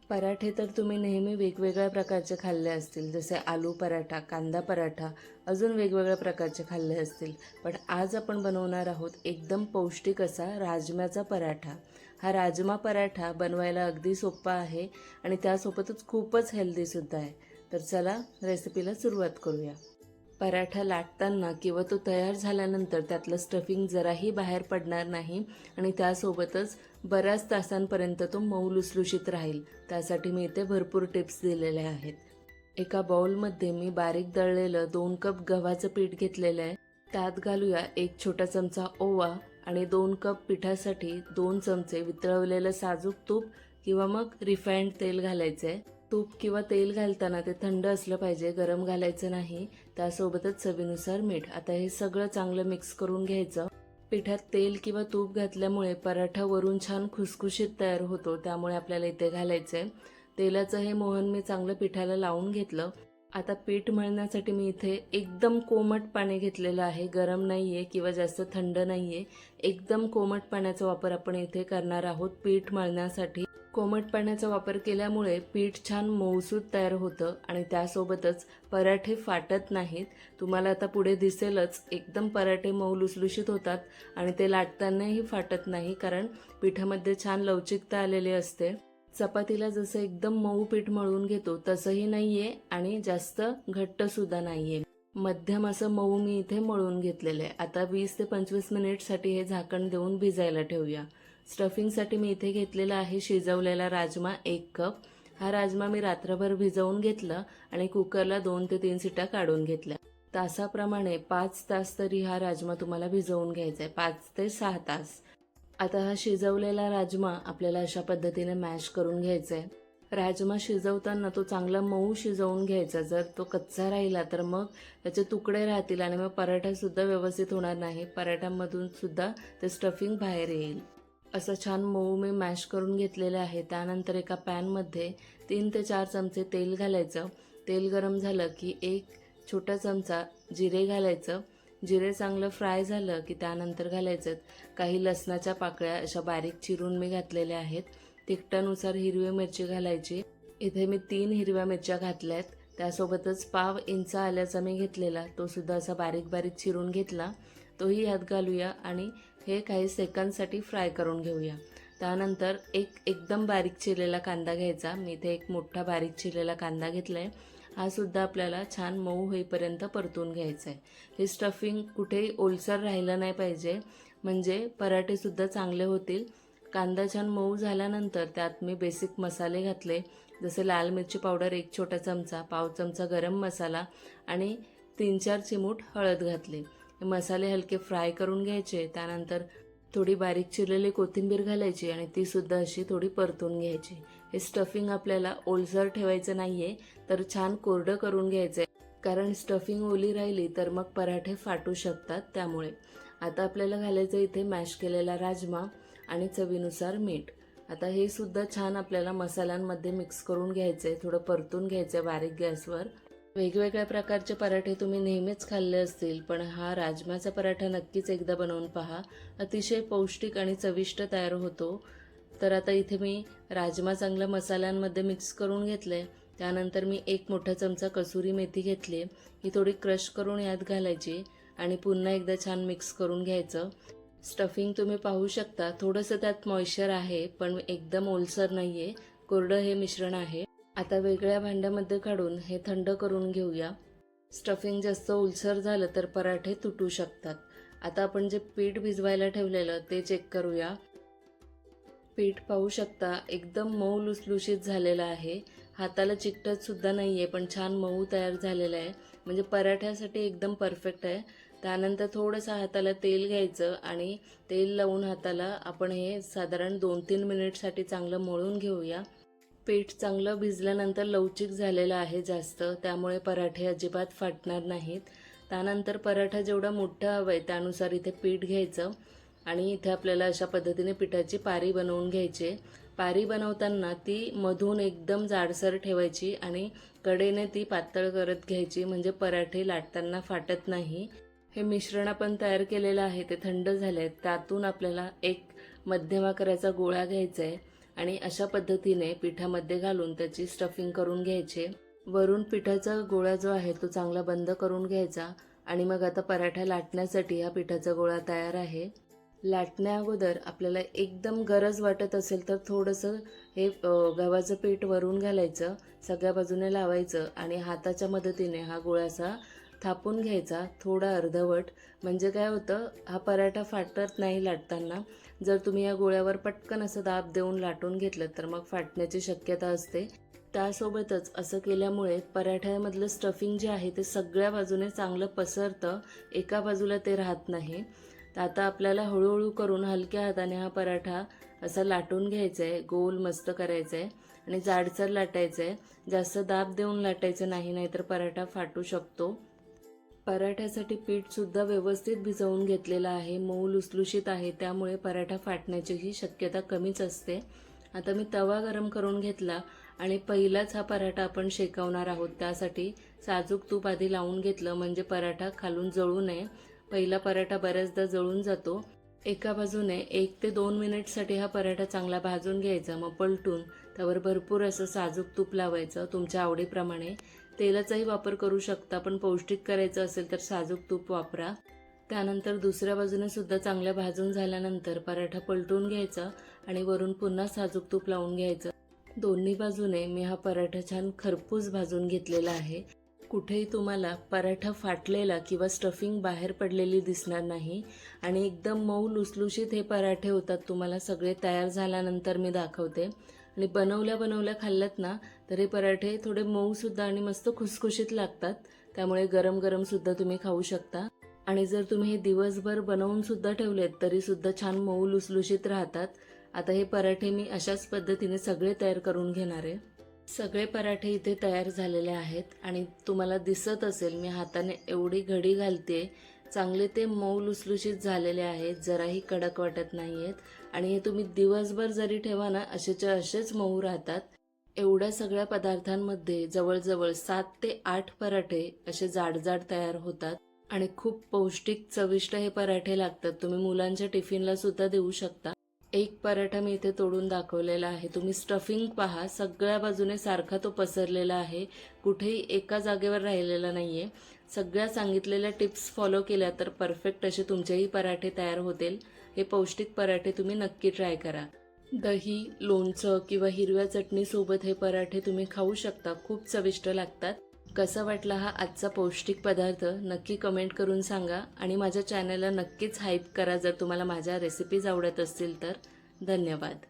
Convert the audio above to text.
पराठे तर तुम्ही नेहमी वेगवेगळ्या प्रकारचे खाल्ले असतील, जसे आलू पराठा, कांदा पराठा, अजून वेगवेगळ्या प्रकारचे खाल्ले असतील. पण आज आपण बनवणार आहोत एकदम पौष्टिक असा राजम्याचा पराठा. हा राजमा पराठा बनवायला अगदी सोपा आहे आणि त्यासोबतच खूपच हेल्दीसुद्धा आहे. तर चला रेसिपीला सुरुवात करूया. पराठा लाटताना किंवा तो तयार झाल्यानंतर त्यातलं स्टफिंग जराही बाहेर पडणार नाही आणि त्यासोबतच बऱ्याच तासांपर्यंत तो मऊ लुसलुशीत राहील. त्यासाठी मी इथे भरपूर टिप्स दिलेल्या आहेत. एका बाउलमध्ये मी बारीक दळलेलं 2 कप गव्हाचं पीठ घेतलेलं आहे. त्यात घालूया 1 छोटा चमचा ओवा आणि 2 कप पिठासाठी 2 चमचे वितळवलेलं साजूक तूप किंवा मग रिफाइंड तेल घालायचं आहे. तूप किंवा तेल घालताना ते थंड असलं पाहिजे, गरम घालायचं नाही. त्यासोबतच चवीनुसार मीठ. आता हे सगळं चांगलं मिक्स करून घ्यायचं. पिठात तेल किंवा तूप घातल्यामुळे पराठा वरून छान खुसखुशीत तयार होतो, त्यामुळे आपल्याला इथे घालायचं आहे. तेलाचं हे मोहन मी चांगलं पिठाला लावून घेतलं. आता पीठ मळण्यासाठी मी इथे एकदम कोमट पाणी घेतलेलं आहे. गरम नाही आहे किंवा जास्त थंड नाही आहे. एकदम कोमट पाण्याचा वापर आपण इथे करणार आहोत पीठ मळण्यासाठी. कोमट पाण्याचा वापर केल्यामुळे पीठ छान मऊसूत तयार होतं आणि त्यासोबतच पराठे फाटत नाहीत. तुम्हाला आता पुढे दिसेलच, एकदम पराठे मऊ लुसलुशीत होतात आणि ते लाटतानाही फाटत नाही, कारण पिठामध्ये छान लवचिकता आलेली असते. चपातीला जसं एकदम मऊ पीठ मळून घेतो तसंही नाहीये आणि जास्त घट्ट सुद्धा नाहीये. मध्यम असं मऊ मी इथे मळून घेतलेलं आहे. आता 20 ते 25 मिनिटसाठी हे झाकण देऊन भिजायला ठेवूया. स्टफिंगसाठी मी इथे घेतलेला आहे शिजवलेला राजमा 1 कप. हा राजमा मी रात्रभर भिजवून घेतला आणि कुकरला 2 ते 3 शिट्या काढून घेतल्या. तासाप्रमाणे 5 तास तरी हा राजमा तुम्हाला भिजवून घ्यायचा आहे, 5 ते 6 तास. आता हा शिजवलेला राजमा आपल्याला अशा पद्धतीने मॅश करून घ्यायचा आहे. राजमा शिजवताना तो चांगला मऊ शिजवून घ्यायचा. जर तो कच्चा राहिला तर मग त्याचे तुकडे राहतील आणि मग पराठासुद्धा व्यवस्थित होणार नाही. पराठ्यामधून सुद्धा ते स्टफिंग बाहेर येईल. असं छान मऊ मी मॅश करून घेतलेलं आहे. त्यानंतर एका पॅनमध्ये 3 ते 4 चमचे तेल घालायचं. तेल गरम झालं की 1 छोटा चमचा जिरे घालायचं. जिरे चांगलं फ्राय झालं की त्यानंतर घालायचं काही लसणाच्या पाकळ्या अशा बारीक चिरून मी घातलेल्या आहेत. तिखटानुसार हिरवी मिरची घालायची. इथे मी 3 हिरव्या मिरच्या घातल्यात. त्यासोबतच पाव इंच आल्याचा मी घेतलेला, तो सुद्धा असा बारीक बारीक चिरून घेतला, तोही ह्यात घालूया आणि हे काही सेकंदसाठी फ्राय करून घेऊया. त्यानंतर एकदम बारीक चिरलेला कांदा घ्यायचा. मी इथे एक मोठा बारीक चिरलेला कांदा घेतला आहे. हा सुद्धा आपल्याला छान मऊ होईपर्यंत परतून घ्यायचा आहे. हे स्टफिंग कुठेही ओलसर राहिलं नाही पाहिजे, म्हणजे पराठेसुद्धा चांगले होतील. कांदा छान मऊ झाल्यानंतर त्यात मी बेसिक मसाले घातले, जसे लाल मिरची पावडर 1 छोटा चमचा, पाव चमचा गरम मसाला आणि 3-4 चिमूट हळद घातले. हे मसाले हलके फ्राय करून घ्यायचे. त्यानंतर थोडी बारीक चिरलेली कोथिंबीर घालायची आणि ती सुद्धा अशी थोडी परतून घ्यायची. हे स्टफिंग आपल्याला ओलसर ठेवायचं नाहीये, तर छान कोरडं करून घ्यायचंय, कारण स्टफिंग ओली राहिली तर मग पराठे फाटू शकतात. त्यामुळे आता आपल्याला घालायचं इथे मॅश केलेला राजमा आणि चवीनुसार मीठ. आता हे सुद्धा छान आपल्याला मसाल्यांमध्ये मिक्स करून घ्यायचंय, थोडं परतून घ्यायचंय बारीक गॅसवर. वेगवेगळ्या प्रकारचे पराठे तुम्ही नेहमीच खाल्ले असतील, पण हा राजमाचा पराठा नक्कीच एकदा बनवून पहा. अतिशय पौष्टिक आणि चविष्ट तयार होतो. तर आता इथे मी राजमा चांगल्या मसाल्यांमध्ये मिक्स करून घेतले. त्यानंतर मी 1 मोठा चमचा कसुरी मेथी घेतली. ही थोडी क्रश करून यात घालायची आणि पुन्हा एकदा छान मिक्स करून घ्यायचं. स्टफिंग तुम्ही पाहू शकता, थोडंसं त्यात मॉइश्चर आहे, पण एकदम ओलसर नाहीये, कोरडं हे मिश्रण आहे. आता वेगळ्या भांड्यामध्ये काढून हे थंड करून घेऊया. स्टफिंग जास्त ओलसर झालं तर पराठे तुटू शकतात. आता आपण जे पीठ भिजवायला ठेवलेलं ते चेक करूया. पीठ पाहू शकता एकदम मऊ लुसलुशीत झालेलं आहे. हाताला चिकटत सुद्धा नाहीये, पण छान मऊ तयार झालेलं आहे, म्हणजे पराठ्यासाठी एकदम परफेक्ट आहे. त्यानंतर थोडंसं हाताला तेल घ्यायचं आणि तेल लावून हाताला आपण हे साधारण 2-3 मिनिटसाठी चांगलं मळून घेऊया. पीठ चांगलं भिजल्यानंतर लवचिक झालेलं आहे जास्त, त्यामुळे पराठे अजिबात फाटणार नाहीत. त्यानंतर पराठा जेवढा मोठा हवा आहे त्यानुसार इथे पीठ घ्यायचं आणि इथे आपल्याला अशा पद्धतीने पिठाची पारी बनवून घ्यायची. पारी बनवताना ती मधून एकदम जाडसर ठेवायची आणि कडेने ती पातळ करत घ्यायची, म्हणजे पराठे लाटताना फाटत नाही. हे मिश्रण आपण तयार केलेलं आहे ते थंड झाले. त्यातून आपल्याला एक मध्यम आकाराचा गोळा घ्यायचा आहे आणि अशा पद्धतीने पिठामध्ये घालून त्याची स्टफिंग करून घ्यायची. वरून पिठाचा गोळा जो आहे तो चांगला बंद करून घ्यायचा आणि मग आता पराठा लाटण्यासाठी हा पिठाचा गोळा तयार आहे. लाटण्या अगोदर आपल्याला एकदम गरज वाटत असेल तर थोडंसं हे गव्हाचं पीठ वरून घालायचं, सगळ्या बाजूने लावायचं आणि हाताच्या मदतीने हा गोळा असा थापून घ्यायचा, थोडा अर्धवट. म्हणजे काय होतं, हा पराठा फाटत नाही लाटताना. जर तुम्ही या गोळ्यावर पटकन असं दाब देऊन लाटून घेतलं तर मग फाटण्याची शक्यता असते. त्यासोबतच असं केल्यामुळे पराठ्यामधलं स्टफिंग जे आहे ते सगळ्या बाजूने चांगलं पसरतं, एका बाजूला ते राहत नाही. तर आता आपल्याला हळूहळू करून हलक्या हाताने हा पराठा असा लाटून घ्यायचा आहे, गोल मस्त करायचा आहे आणि जाडसर लाटायचं आहे. जास्त दाब देऊन लाटायचं नाही, नाहीतर पराठा फाटू शकतो. पराठ्यासाठी पीठसुद्धा व्यवस्थित भिजवून घेतलेलं आहे, मऊ लुसलुशीत आहे, त्यामुळे पराठा फाटण्याचीही शक्यता कमीच असते. आता मी तवा गरम करून घेतला आणि पहिलाच हा पराठा आपण शेकवणार आहोत. त्यासाठी साजूक तूप आधी लावून घेतलं, म्हणजे पराठा खालून जळू नये. पहिला पराठा बऱ्याचदा जळून जातो. एका बाजूने 1 ते 2 मिनिटसाठी हा पराठा चांगला भाजून घ्यायचा, मग पलटून त्यावर भरपूर असं साजूक तूप लावायचं, तुमच्या आवडीप्रमाणे. तेलाचाही वापर करू शकता, पण पौष्टिक करायचं असेल तर साजूक तूप वापरा. त्यानंतर दुसऱ्या बाजूने सुद्धा चांगल्या भाजून झाल्यानंतर पराठा पलटून घ्यायचा आणि वरून पुन्हा साजूक तूप लावून घ्यायचं. दोन्ही बाजूने मी हा पराठा छान खरपूस भाजून घेतलेला आहे. कुठेही तुम्हाला पराठा फाटलेला किंवा स्टफिंग बाहेर पडलेली दिसणार नाही आणि एकदम मऊ लुसलुशीत हे पराठे होतात. तुम्हाला सगळे तयार झाल्यानंतर मी दाखवते. आणि बनवल्या खाल्लात ना तर हे पराठे थोडे मऊसुद्धा आणि मस्त खुसखुशीत लागतात. त्यामुळे गरम गरमसुद्धा तुम्ही खाऊ शकता. आणि जर तुम्ही हे दिवसभर बनवून सुद्धा ठेवलेत तरी सुद्धा छान मऊ लुसलुशीत राहतात. आता हे पराठे मी अशाच पद्धतीने सगळे तयार करून घेणार आहे. सगळे पराठे इथे तयार झालेले आहेत आणि तुम्हाला दिसत असेल मी हाताने एवढी घडी घालते, चांगले ते मऊ लुसलुशीत झालेले आहेत, जराही कडक वाटत नाही आहेत. आणि हे तुम्ही दिवसभर जरी ठेवा ना असेच्या असेच मऊ राहतात. एवढ्या सगळ्या पदार्थांमध्ये जवळजवळ 7 ते 8 पराठे असे जाड जाड तयार होतात आणि खूप पौष्टिक चविष्ट हे पराठे लागतात. तुम्ही मुलांच्या टिफिनला सुद्धा देऊ शकता. एक पराठा मी इथे तोडून दाखवलेला आहे. तुम्ही स्टफिंग पहा, सगळ्या बाजूने सारखा तो पसरलेला आहे, कुठेही एका जागेवर राहिलेला नाहीये. सगळ्या सांगितलेल्या टिप्स फॉलो केल्या तर परफेक्ट असे तुमचेही पराठे तयार होतील. हे पौष्टिक पराठे तुम्ही नक्की ट्राय करा. दही, लोणचं किंवा हिरव्या चटणीसोबत हे पराठे तुम्ही खाऊ शकता, खूप चविष्ट लागतात. कसा वाटला हा आजचा पौष्टिक पदार्थ नक्की कमेंट करून सांगा आणि माझ्या चॅनलला नक्कीच हाईप करा जर तुम्हाला माझ्या रेसिपीज आवडत असतील तर. धन्यवाद.